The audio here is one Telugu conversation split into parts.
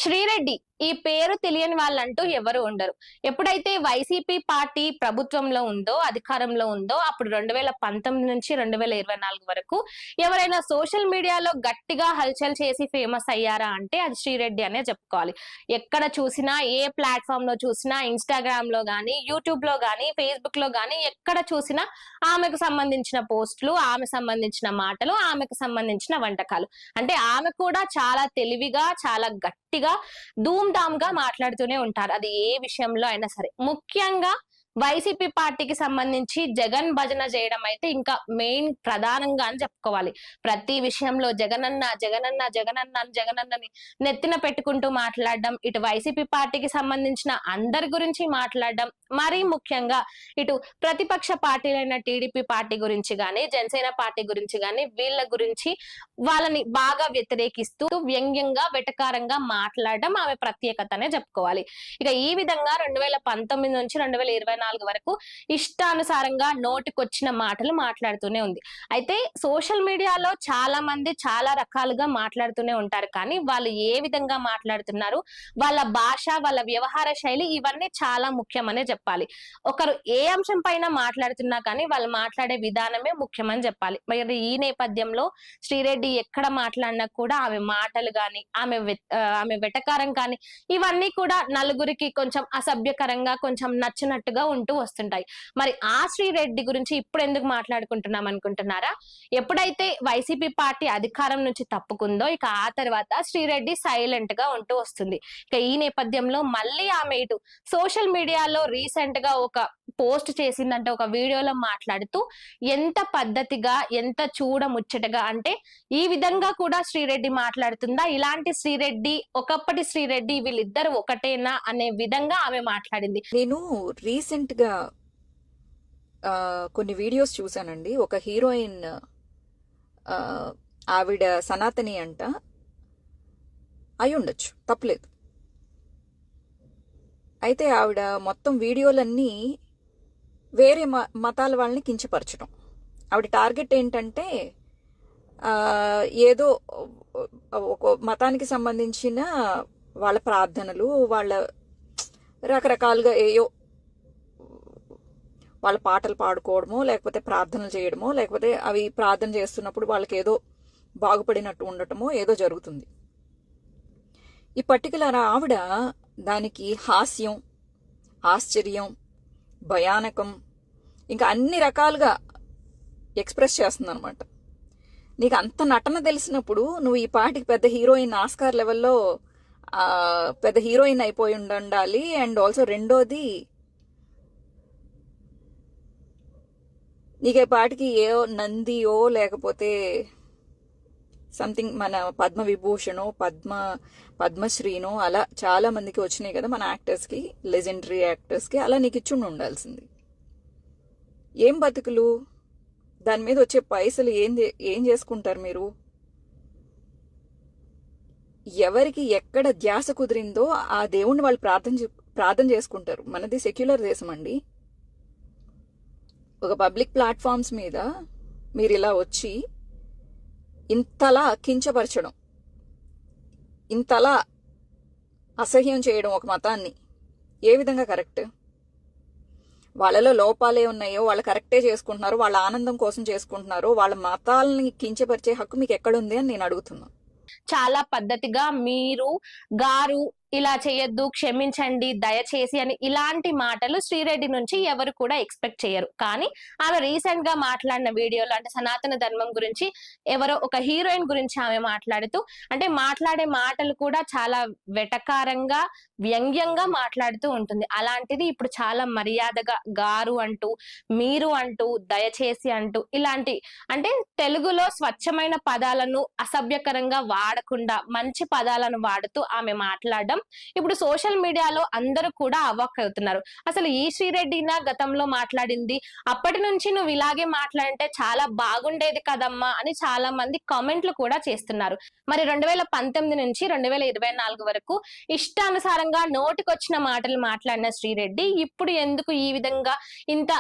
శ్రీరెడ్డి ఈ పేరు తెలియని వాళ్ళంటూ ఎవరు ఉండరు. ఎప్పుడైతే వైసీపీ పార్టీ ప్రభుత్వంలో ఉందో, అధికారంలో ఉందో, అప్పుడు 2019 నుంచి 2024 వరకు ఎవరైనా సోషల్ మీడియాలో గట్టిగా హల్చల్ చేసి ఫేమస్ అయ్యారా అంటే అది శ్రీరెడ్డి అనే చెప్పుకోవాలి. ఎక్కడ చూసినా, ఏ ప్లాట్‌ఫామ్ లో చూసినా, ఇన్‌స్టాగ్రామ్ లో గాని, యూట్యూబ్ లో గాని, ఫేస్‌బుక్ లో గాని ఎక్కడ చూసినా ఆమెకు సంబంధించిన పోస్టులు, ఆమె సంబంధించిన మాటలు, ఆమెకు సంబంధించిన వంటకాలు. అంటే ఆమె కూడా చాలా తెలివిగా, చాలా గట్టిగా ధూమ్ ధామ్ గా మాట్లాడుతూనే ఉంటారు. అది ఏ విషయంలో అయినా సరే. ముఖ్యంగా వైసీపీ పార్టీకి సంబంధించి జగన్ భజన చేయడం అయితే ఇంకా మెయిన్ ప్రధానంగా అని చెప్పుకోవాలి. ప్రతి విషయంలో జగనన్న జగనన్న జగనన్న అని జగనన్నని నెత్తిన పెట్టుకుంటూ మాట్లాడడం, ఇటు వైసీపీ పార్టీకి సంబంధించిన అందరి గురించి మాట్లాడడం, మరీ ముఖ్యంగా ఇటు ప్రతిపక్ష పార్టీలైన టీడీపీ పార్టీ గురించి గాని, జనసేన పార్టీ గురించి గాని, వీళ్ళ గురించి వాళ్ళని బాగా వ్యతిరేకిస్తూ వ్యంగ్యంగా వెటకారంగా మాట్లాడడం ఆమె ప్రత్యేకతనే చెప్పుకోవాలి. ఇక ఈ విధంగా 2019 నుంచి 2024 వరకు ఇష్టానుసారంగా నోటికొచ్చిన మాటలు మాట్లాడుతూనే ఉంది. అయితే సోషల్ మీడియాలో చాలా మంది చాలా రకాలుగా మాట్లాడుతూనే ఉంటారు. కానీ వాళ్ళు ఏ విధంగా మాట్లాడుతున్నారు, వాళ్ళ భాష, వాళ్ళ వ్యవహార శైలి ఇవన్నీ చాలా ముఖ్యమనే చెప్పాలి. ఒకరు ఏ అంశం పైన మాట్లాడుతున్నా కానీ వాళ్ళు మాట్లాడే విధానమే ముఖ్యమని చెప్పాలి. మరి ఈ నేపథ్యంలో శ్రీరెడ్డి ఎక్కడ మాట్లాడినా కూడా ఆమె మాటలు గాని, ఆమె వెటకారం కానీ ఇవన్నీ కూడా నలుగురికి కొంచెం అసభ్యకరంగా, కొంచెం నచ్చినట్టుగా ఉంటూ వస్తుంటాయి. మరి ఆ శ్రీరెడ్డి గురించి ఇప్పుడు ఎందుకు మాట్లాడుకుంటున్నాం అనుకుంటున్నారా? ఎప్పుడైతే వైసీపీ పార్టీ అధికారం నుంచి తప్పుకుందో ఇక ఆ తర్వాత శ్రీరెడ్డి సైలెంట్ గా ఉంటూ వస్తుంది. ఇక ఈ నేపథ్యంలో మళ్ళీ ఆమె ఇటు సోషల్ మీడియాలో రీసెంట్ గా ఒక పోస్ట్ చేసిందంటే, ఒక వీడియోలో మాట్లాడుతూ ఎంత పద్ధతిగా, ఎంత చూడముచ్చటగా, అంటే ఈ విధంగా కూడా శ్రీరెడ్డి మాట్లాడుతుందా, ఇలాంటి శ్రీరెడ్డి, ఒకప్పటి శ్రీరెడ్డి వీళ్ళిద్దరు ఒకటేనా అనే విధంగా ఆమె మాట్లాడింది. నేను రీసెంట్ గా కొన్ని వీడియోస్ చూసానండి. ఒక హీరోయిన్, ఆవిడ సనాతని అంట, అయి ఉండొచ్చు, తప్పలేదు. అయితే ఆవిడ మొత్తం వీడియోలన్నీ వేరే మతాల వాళ్ళని కించపరచడం. ఆవిడ టార్గెట్ ఏంటంటే ఏదో ఒక మతానికి సంబంధించిన వాళ్ళ ప్రార్థనలు, వాళ్ళ రకరకాలుగా ఏయో వాళ్ళ పాటలు పాడుకోవడమో, లేకపోతే ప్రార్థనలు చేయడమో, లేకపోతే అవి ప్రార్థన చేస్తున్నప్పుడు వాళ్ళకి ఏదో బాగుపడినట్టు ఉండటమో ఏదో జరుగుతుంది. ఈ పర్టికులర్ ఆవిడ దానికి హాస్యం, ఆశ్చర్యం, భయానకం, ఇంకా అన్ని రకాలుగా ఎక్స్ప్రెస్ చేస్తుంది అనమాట. నీకు అంత నటన తెలిసినప్పుడు నువ్వు ఈ పాటికి పెద్ద హీరోయిన్, ఆస్కార్ లెవెల్లో పెద్ద హీరోయిన్ అయిపోయి ఉండాలి. అండ్ ఆల్సో రెండోది, నీకు ఈ పాటికి ఏ నందియో లేకపోతే సంథింగ్ మన పద్మ విభూషణో పద్మశ్రీనో అలా చాలా మందికి వచ్చినాయి కదా మన యాక్టర్స్కి, లెజెండరీ యాక్టర్స్కి. అలా నీకు ఇచ్చుండి ఉండాల్సింది. ఏం బతుకులు, దాని మీద వచ్చే పైసలు ఏం చేసుకుంటారు మీరు? ఎవరికి ఎక్కడ ధ్యాస కుదిరిందో ఆ దేవుణ్ణి వాళ్ళు ప్రార్థన చేసుకుంటారు. మనది సెక్యులర్ దేశం అండి. ఒక పబ్లిక్ ప్లాట్ఫామ్స్ మీద మీరు ఇలా వచ్చి ఇంతలా కించపరచడం, ఇంతలా అసహ్యం చేయడం ఒక మతాన్ని ఏ విధంగా కరెక్ట్? వాళ్ళలో లోపాలే ఉన్నాయో వాళ్ళు కరెక్టే చేసుకుంటున్నారు, వాళ్ళ ఆనందం కోసం చేసుకుంటున్నారు, వాళ్ళ మతాలని కించపరిచే హక్కు మీకు ఎక్కడుంది అని నేను అడుగుతున్నా. చాలా పద్ధతిగా మీరు గారు ఇలా చేయొద్దు, క్షమించండి, దయచేసి అని ఇలాంటి మాటలు శ్రీరెడ్డి నుంచి ఎవరు కూడా ఎక్స్పెక్ట్ చేయరు. కానీ ఆమె రీసెంట్ గా మాట్లాడిన వీడియోలో, అంటే సనాతన ధర్మం గురించి, ఎవరో ఒక హీరోయిన్ గురించి ఆమె మాట్లాడుతూ, అంటే మాట్లాడే మాటలు కూడా చాలా వెటకారంగా, వ్యంగ్యంగా మాట్లాడుతూ ఉంటుంది. అలాంటిది ఇప్పుడు చాలా మర్యాదగా గారు అంటూ, మీరు అంటూ, దయచేసి అంటూ, ఇలాంటి అంటే తెలుగులో స్వచ్ఛమైన పదాలను అసభ్యకరంగా వాడకుండా మంచి పదాలను వాడుతూ ఆమె మాట్లాడడం ఇప్పుడు సోషల్ మీడియాలో అందరూ కూడా అవాక్ అవుతున్నారు. అసలు ఈ శ్రీరెడ్డినా గతంలో మాట్లాడింది, అప్పటి నుంచి నువ్వు ఇలాగే మాట్లాడంటే చాలా బాగుండేది కదమ్మా అని చాలా మంది కామెంట్లు కూడా చేస్తున్నారు. మరి 2019 నుంచి 2024 వరకు ఇష్టానుసారంగా నోటికొచ్చిన మాటలు మాట్లాడిన శ్రీరెడ్డి ఇప్పుడు ఎందుకు ఈ విధంగా ఇంత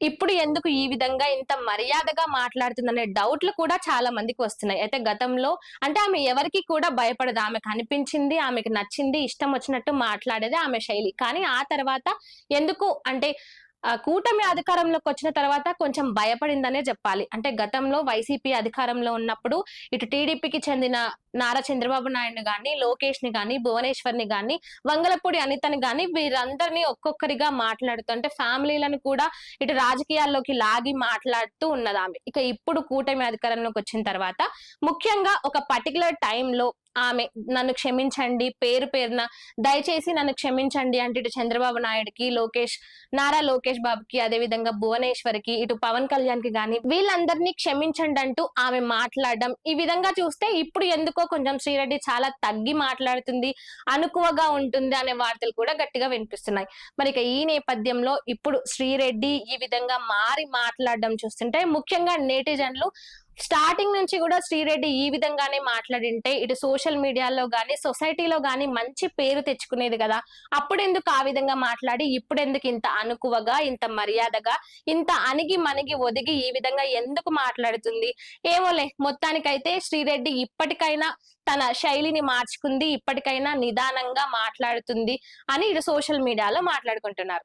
ఇప్పుడు ఎందుకు ఈ విధంగా ఇంత మర్యాదగా మాట్లాడుతుందనే డౌట్లు కూడా చాలా మందికి వస్తున్నాయి. అయితే గతంలో అంటే ఆమె ఎవరికి కూడా భయపడదు. ఆమెకు అనిపించింది, ఆమెకు నచ్చింది, ఇష్టం వచ్చినట్టు మాట్లాడేది ఆమె శైలి. కానీ ఆ తర్వాత ఎందుకు అంటే కూటమి అధికారంలోకి వచ్చిన తర్వాత కొంచెం భయపడిందనే చెప్పాలి. అంటే గతంలో వైసీపీ అధికారంలో ఉన్నప్పుడు ఇటు టీడీపీకి చెందిన నారా చంద్రబాబు నాయుడు గాని, లోకేష్ ని గాని, భువనేశ్వర్ ని గాని, వంగలపూడి అనితని గాని వీరందరినీ ఒక్కొక్కరిగా మాట్లాడుతూ అంటే ఫ్యామిలీలను కూడా ఇటు రాజకీయాల్లోకి లాగి మాట్లాడుతూ ఉన్నది ఆమె. ఇక ఇప్పుడు కూటమి అధికారంలోకి వచ్చిన తర్వాత ముఖ్యంగా ఒక పర్టికులర్ టైంలో ఆమె నన్ను క్షమించండి, పేరు పేరున దయచేసి నన్ను క్షమించండి అంటే ఇటు చంద్రబాబు నాయుడుకి, నారా లోకేష్ బాబుకి, అదే విధంగా భువనేశ్వరికి, ఇటు పవన్ కళ్యాణ్ కి గాని వీళ్ళందరినీ క్షమించండి అంటూ ఆమె మాట్లాడడం, ఈ విధంగా చూస్తే ఇప్పుడు ఎందుకో కొంచెం శ్రీరెడ్డి చాలా తగ్గి మాట్లాడుతుంది, అనుకువగా ఉంటుంది అనే వార్తలు కూడా గట్టిగా వినిపిస్తున్నాయి. మరి ఇక ఈ నేపథ్యంలో ఇప్పుడు శ్రీరెడ్డి ఈ విధంగా మారి మాట్లాడడం చూస్తుంటే ముఖ్యంగా నెటిజన్లు స్టార్టింగ్ నుంచి కూడా శ్రీరెడ్డి ఈ విధంగానే మాట్లాడింటే ఇటు సోషల్ మీడియాలో గానీ సొసైటీలో గానీ మంచి పేరు తెచ్చుకునేది కదా. అప్పుడెందుకు ఆ విధంగా మాట్లాడి ఇప్పుడెందుకు ఇంత అనుకువగా, ఇంత మర్యాదగా, ఇంత అణిగి మణిగి ఒదిగి ఈ విధంగా ఎందుకు మాట్లాడుతుంది? ఏమోలే, మొత్తానికైతే శ్రీరెడ్డి ఇప్పటికైనా తన శైలిని మార్చుకుంది, ఇప్పటికైనా నిదానంగా మాట్లాడుతుంది అని ఇటు సోషల్ మీడియాలో మాట్లాడుకుంటున్నారు.